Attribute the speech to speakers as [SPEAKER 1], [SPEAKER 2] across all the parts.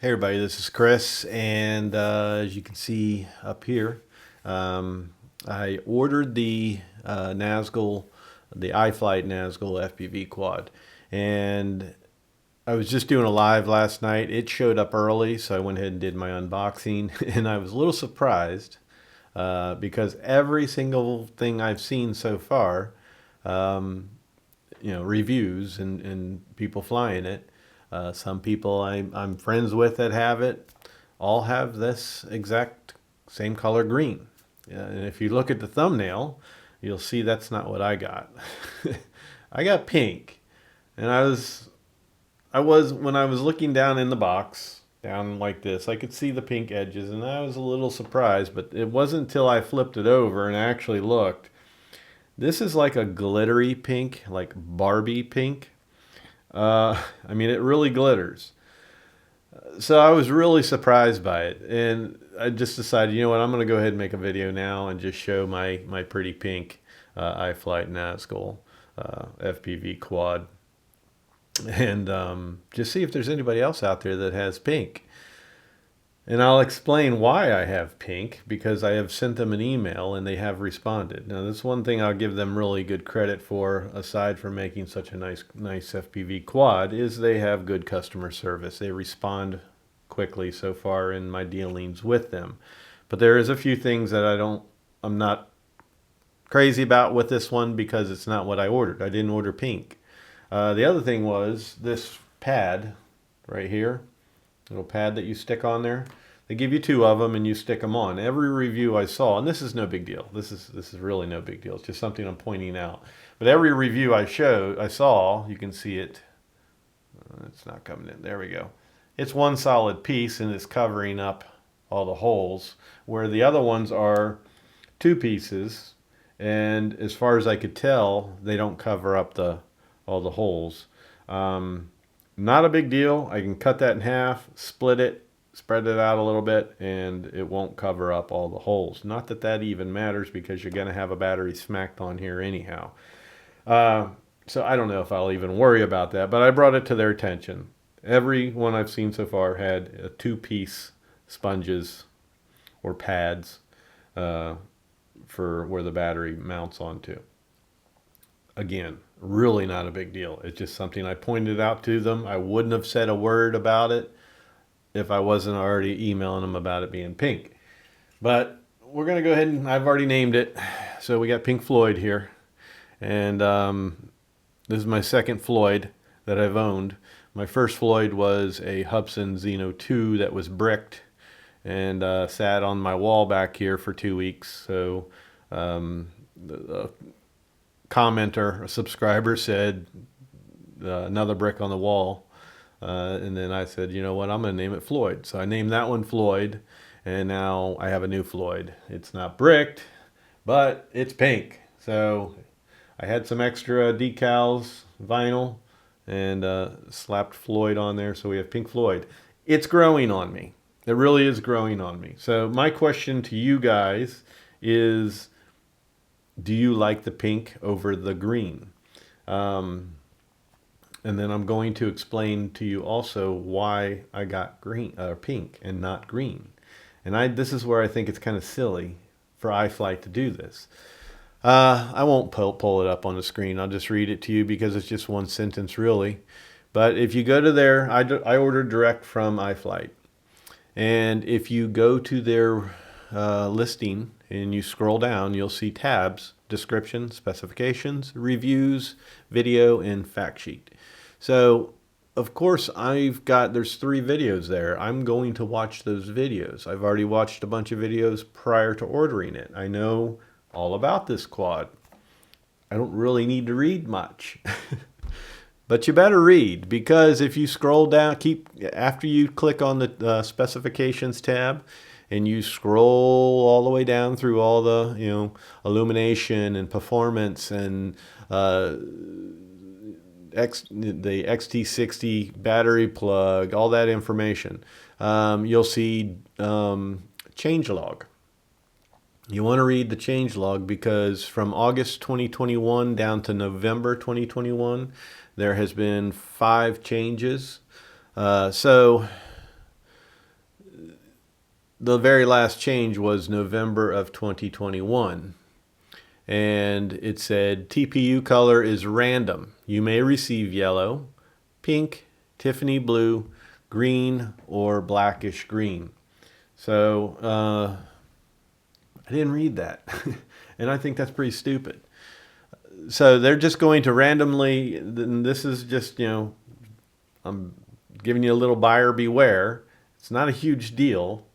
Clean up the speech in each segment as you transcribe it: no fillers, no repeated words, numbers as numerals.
[SPEAKER 1] Hey everybody, this is Chris, and as you can see up here, I ordered the Nazgul, the iFlight Nazgul FPV quad, and I was just doing a live last night. It showed up early, so I went ahead and did my unboxing, and I was a little surprised because every single thing I've seen so far, reviews and people flying it. Some people I'm friends with that have it all have this exact same color green. And if you look at the thumbnail, you'll see that's not what I got. I got pink. And I was when I was looking down in the box, down like this, I could see the pink edges and I was a little surprised, but it wasn't until I flipped it over and actually looked. This is like a glittery pink, like Barbie pink. I mean, it really glitters. So I was really surprised by it, and I just decided, you know what, I'm going to go ahead and make a video now and just show my pretty pink iFlight Nazgul FPV quad, and just see if there's anybody else out there that has pink. And I'll explain why I have pink, because I have sent them an email and they have responded. Now, that's one thing I'll give them really good credit for, aside from making such a nice FPV quad, is they have good customer service. They respond quickly so far in my dealings with them. But there is a few things that I'm not crazy about with this one because it's not what I ordered. I didn't order pink. The other thing was this pad right here, little pad that you stick on there. They give you two of them and you stick them on. Every review I saw, and this is no big deal. This is really no big deal. It's just something I'm pointing out. But every review I saw, you can see it. It's not coming in. There we go. It's one solid piece and it's covering up all the holes, where the other ones are two pieces. And as far as I could tell, they don't cover up all the holes. Not a big deal. I can cut that in half, split it, spread it out a little bit, and it won't cover up all the holes. Not that that even matters, because you're going to have a battery smacked on here anyhow. So I don't know if I'll even worry about that, but I brought it to their attention. Every one I've seen so far had a two-piece sponges or pads for where the battery mounts onto. Again, really not a big deal. It's just something I pointed out to them. I wouldn't have said a word about it if I wasn't already emailing them about it being pink. But we're going to go ahead and I've already named it. So we got Pink Floyd here. And this is my second Floyd that I've owned. My first Floyd was a Hubsan Xeno 2 that was bricked and sat on my wall back here for 2 weeks. So the commenter, a subscriber, said another brick on the wall. And then I said, you know what, I'm going to name it Floyd. So I named that one Floyd, and now I have a new Floyd. It's not bricked, but it's pink. So I had some extra decals, vinyl, and slapped Floyd on there. So we have Pink Floyd. It's growing on me. It really is growing on me. So my question to you guys is, do you like the pink over the green? And then I'm going to explain to you also why I got pink and not green. And this is where I think it's kind of silly for iFlight to do this. I won't pull it up on the screen. I'll just read it to you because it's just one sentence really. But if you go to I ordered direct from iFlight. And if you go to their listing and you scroll down, you'll see tabs: description, specifications, reviews, video, and fact sheet. So, of course, there's 3 videos there. I'm going to watch those videos. I've already watched a bunch of videos prior to ordering it. I know all about this quad. I don't really need to read much. But you better read, because if you scroll down, after you click on the specifications tab, and you scroll all the way down through all the illumination and performance and the XT60 battery plug, all that information, you'll see changelog. You want to read the changelog, because from August 2021 down to November 2021, there has been 5 changes. So the very last change was November of 2021. And it said TPU color is random. You may receive yellow, pink, Tiffany blue, green, or blackish green. So I didn't read that. And I think that's pretty stupid. So they're just going to randomly, this is just, I'm giving you a little buyer beware. It's not a huge deal.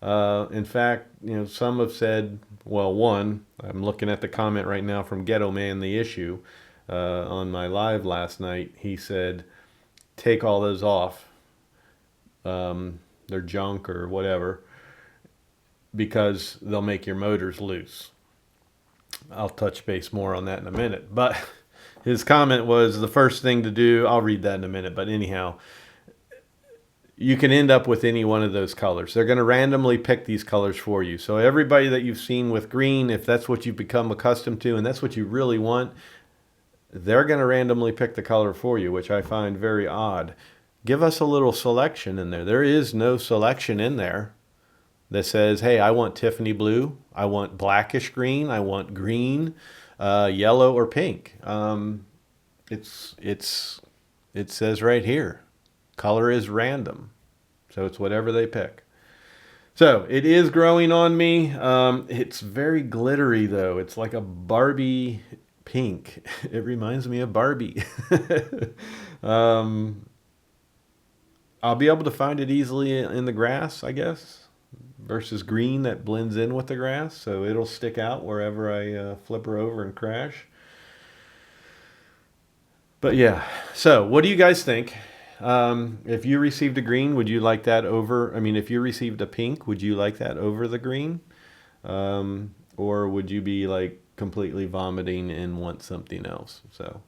[SPEAKER 1] In fact, some have said, well, one, I'm looking at the comment right now from Ghetto Man the Issue on my live last night. He said, take all those off. They're junk or whatever, because they'll make your motors loose. I'll touch base more on that in a minute. But his comment was the first thing to do. I'll read that in a minute. But anyhow, you can end up with any one of those colors. They're going to randomly pick these colors for you. So everybody that you've seen with green, if that's what you've become accustomed to and that's what you really want, they're going to randomly pick the color for you, which I find very odd. Give us a little selection in there. There is no selection in there that says, hey, I want Tiffany blue, I want blackish green, I want green, yellow, or pink. It says right here, color is random. So it's whatever they pick. So it is growing on me. It's very glittery though. It's like a Barbie pink. It reminds me of Barbie. I'll be able to find it easily in the grass, I guess, versus green that blends in with the grass. So it'll stick out wherever I flip her over and crash. But yeah, so what do you guys think? If you received a green, would you like that over? I mean, if you received a pink, would you like that over the green? Or would you be like completely vomiting and want something else? So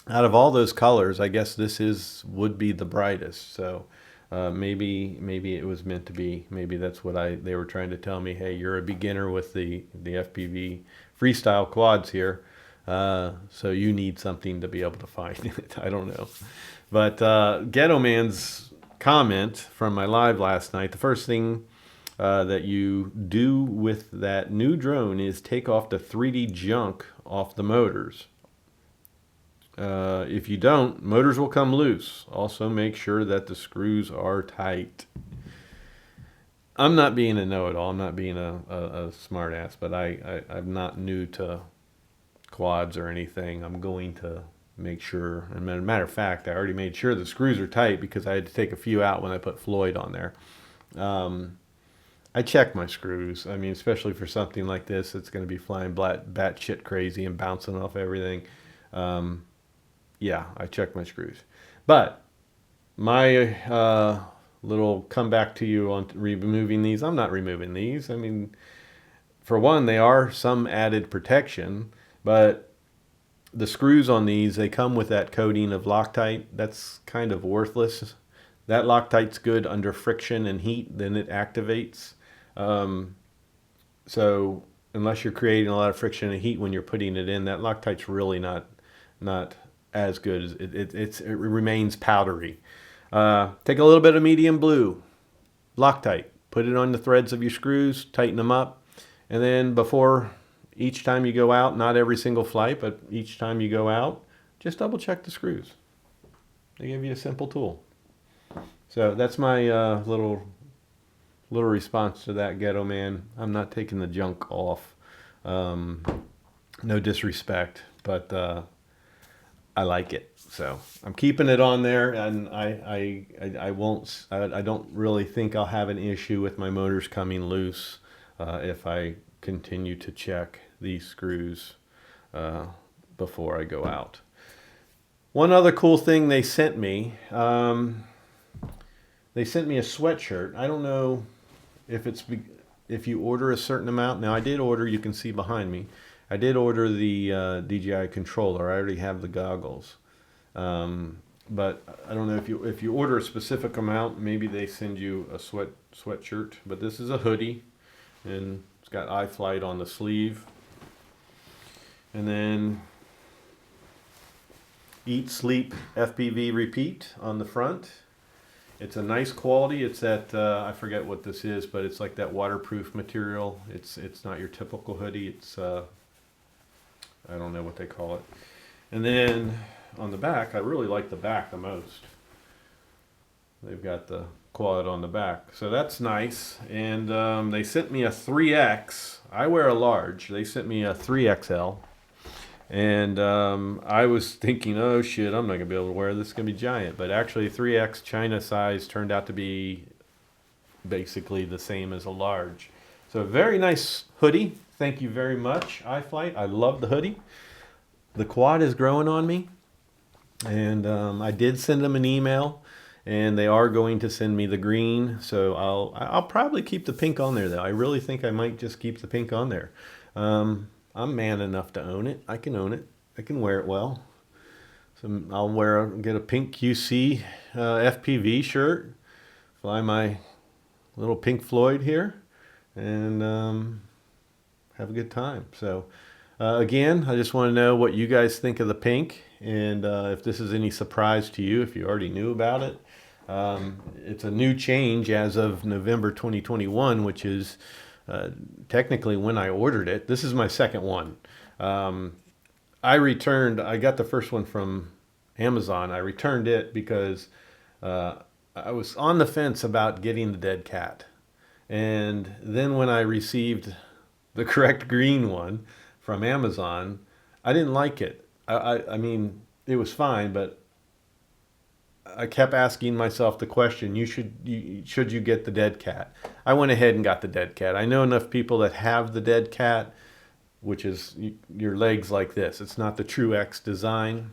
[SPEAKER 1] out of all those colors, I guess this would be the brightest. So maybe it was meant to be. Maybe that's what they were trying to tell me. Hey, you're a beginner with the FPV freestyle quads here, so you need something to be able to find it. I don't know, but Ghetto Man's comment from my live last night. The first thing that you do with that new drone is take off the 3D junk off the motors. If you don't, motors will come loose. Also, make sure that the screws are tight. I'm not being a know-it-all. I'm not being a smart ass, but I'm not new to quads or anything. I'm going to make sure. And as a matter of fact, I already made sure the screws are tight because I had to take a few out when I put Floyd on there. I check my screws. I mean, especially for something like this, it's going to be flying batshit crazy and bouncing off everything. Yeah, I check my screws. But my little comeback to you on removing these, I'm not removing these. I mean, for one, they are some added protection, but the screws on these, they come with that coating of Loctite. That's kind of worthless. That Loctite's good under friction and heat, then it activates. So unless you're creating a lot of friction and heat when you're putting it in, that Loctite's really not as good as it remains powdery. Take a little bit of medium blue Loctite, put it on the threads of your screws, tighten them up, and then before each time you go out, not every single flight, but each time you go out, just double check the screws. They give you a simple tool. So that's my little response to that, Ghetto Man. I'm not taking the junk off. No disrespect, but I like it, so I'm keeping it on there, and I don't really think I'll have an issue with my motors coming loose if I continue to check these screws before I go out. One other cool thing they sent me a sweatshirt. I don't know if you order a certain amount. Now I did order, you can see behind me, I did order the DJI controller. I already have the goggles, but I don't know if you order a specific amount, maybe they send you a sweatshirt. But this is a hoodie, and it's got iFlight on the sleeve, and then Eat, Sleep, FPV, Repeat on the front, It's a nice quality. It's that I forget what this is, but it's like that waterproof material. It's not your typical hoodie. It's I don't know what they call it. And then on the back, I really like the back the most. They've got the quad on the back, so that's nice. And they sent me a 3X. I wear a large. They sent me a 3XL. And I was thinking, oh shit, I'm not gonna be able to wear this. It's gonna be giant. But actually, 3X China size turned out to be basically the same as a large. So a very nice hoodie. Thank you very much, iFlight. I love the hoodie. The quad is growing on me, and I did send them an email, and they are going to send me the green. So I'll probably keep the pink on there though. I really think I might just keep the pink on there. I'm man enough to own it. I can own it. I can wear it well. So I'll get a pink QC FPV shirt, fly my little Pink Floyd here, and have a good time. So again, I just want to know what you guys think of the pink, and if this is any surprise to you, if you already knew about it. It's a new change as of November 2021, which is technically when I ordered it. This is my second one. I got the first one from Amazon. I returned it because I was on the fence about getting the dead cat. And then when I received the correct green one from Amazon, I didn't like it. I mean, it was fine, but I kept asking myself the question, should you get the dead cat? I went ahead and got the dead cat. I know enough people that have the dead cat, which is your legs like this. It's not the True X design.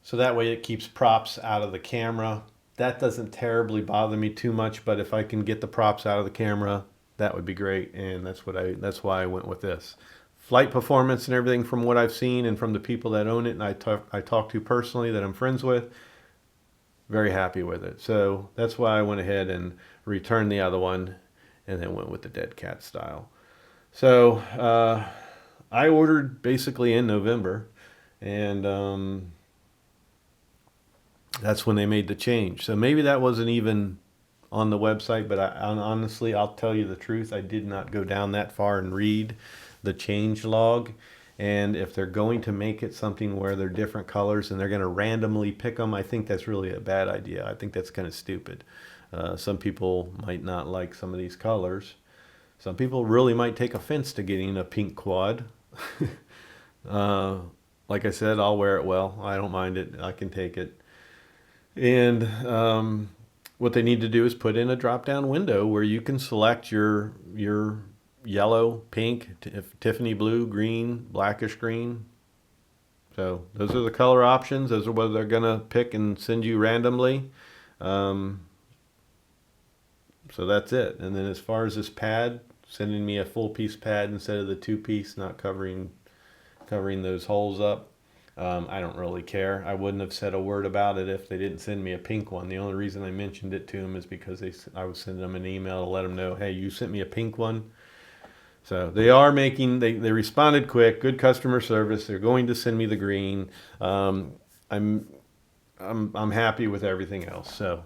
[SPEAKER 1] So that way it keeps props out of the camera. That doesn't terribly bother me too much, but if I can get the props out of the camera, that would be great. And that's why I went with this. Flight performance and everything from what I've seen and from the people that own it and I talk to personally that I'm friends with, very happy with it. So that's why I went ahead and returned the other one and then went with the dead cat style. So I ordered basically in November, and that's when they made the change. So maybe that wasn't even on the website, but honestly, I'll tell you the truth. I did not go down that far and read the change log. And if they're going to make it something where they're different colors and they're going to randomly pick them, I think that's really a bad idea. I think that's kind of stupid. Some people might not like some of these colors. Some people really might take offense to getting a pink quad. Like I said, I'll wear it well. I don't mind it. I can take it. And what they need to do is put in a drop-down window where you can select your yellow, pink, Tiffany blue, green, blackish green. So those are the color options. Those are what they're going to pick and send you randomly. So that's it. And then as far as this pad, sending me a full piece pad instead of the 2-piece, not covering those holes up. I don't really care. I wouldn't have said a word about it if they didn't send me a pink one. The only reason I mentioned it to them is because I was sending them an email to let them know, hey, you sent me a pink one. So they responded quick, good customer service. They're going to send me the green. I'm happy with everything else. So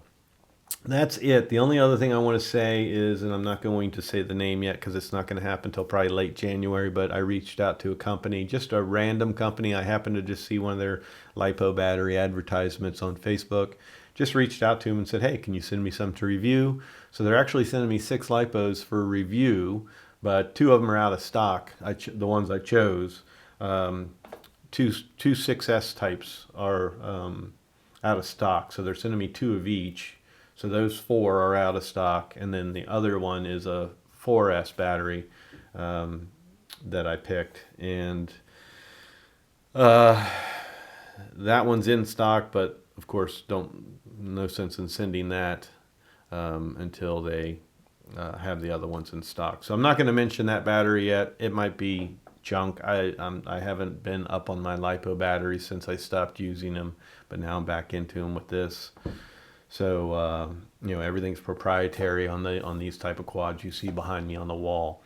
[SPEAKER 1] that's it. The only other thing I want to say is, and I'm not going to say the name yet because it's not going to happen until probably late January, but I reached out to a company, just a random company. I happened to just see one of their LiPo battery advertisements on Facebook. Just reached out to them and said, hey, can you send me some to review? So they're actually sending me 6 LiPos for review, but 2 of them are out of stock. The ones I chose, two 6S types are out of stock. So they're sending me 2 of each. So those 4 are out of stock, and then the other one is a 4S battery that I picked, and that one's in stock, but of course no sense in sending that until they have the other ones in stock. So I'm not going to mention that battery yet. It might be junk. I haven't been up on my LiPo batteries since I stopped using them, but now I'm back into them with this. So everything's proprietary on these type of quads you see behind me on the wall.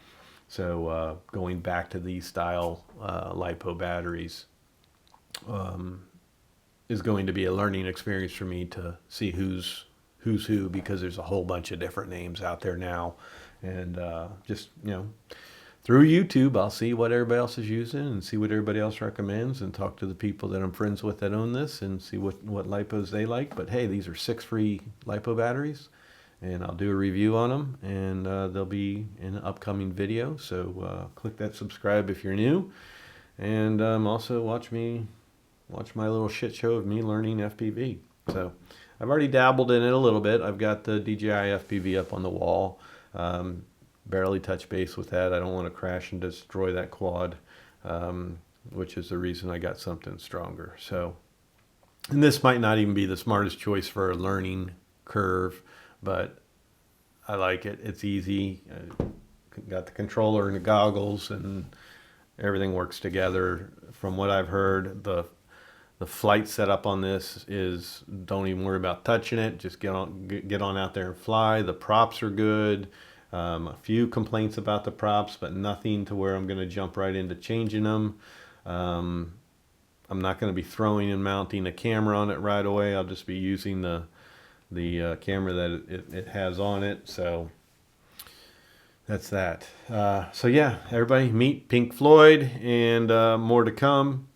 [SPEAKER 1] So going back to these style LiPo batteries, is going to be a learning experience for me to see who's who, because there's a whole bunch of different names out there now. And just, through YouTube, I'll see what everybody else is using and see what everybody else recommends, and talk to the people that I'm friends with that own this and see what lipos they like. But hey, these are 6 free lipo batteries, and I'll do a review on them, and they'll be in an upcoming video. So click that subscribe if you're new, and also watch my little shit show of me learning FPV. So I've already dabbled in it a little bit. I've got the DJI FPV up on the wall. Barely touch base with that. I don't want to crash and destroy that quad, which is the reason I got something stronger. So, and this might not even be the smartest choice for a learning curve, but I like it. It's easy. Got the controller and the goggles, and everything works together. From what I've heard, the flight setup on this is, don't even worry about touching it. Just get on out there and fly. The props are good. A few complaints about the props, but nothing to where I'm going to jump right into changing them. I'm not going to be throwing and mounting a camera on it right away. I'll just be using the camera that it has on it. So that's that. So yeah, everybody meet Pink Floyd, and more to come.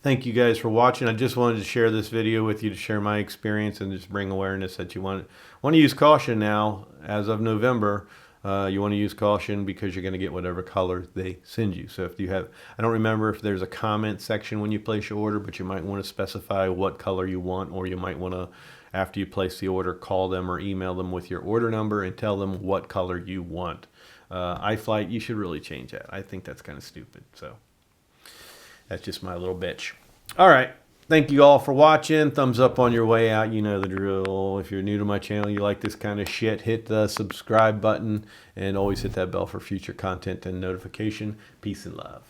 [SPEAKER 1] Thank you guys for watching. I just wanted to share this video with you to share my experience and just bring awareness that you want to use caution now. As of November, you want to use caution because you're going to get whatever color they send you. So if you have, I don't remember if there's a comment section when you place your order, but you might want to specify what color you want, or you might want to, after you place the order, call them or email them with your order number and tell them what color you want. iFlight, you should really change that. I think that's kind of stupid. So that's just my little bitch. All right. Thank you all for watching. Thumbs up on your way out. You know the drill. If you're new to my channel, you like this kind of shit, hit the subscribe button, and always hit that bell for future content and notification. Peace and love.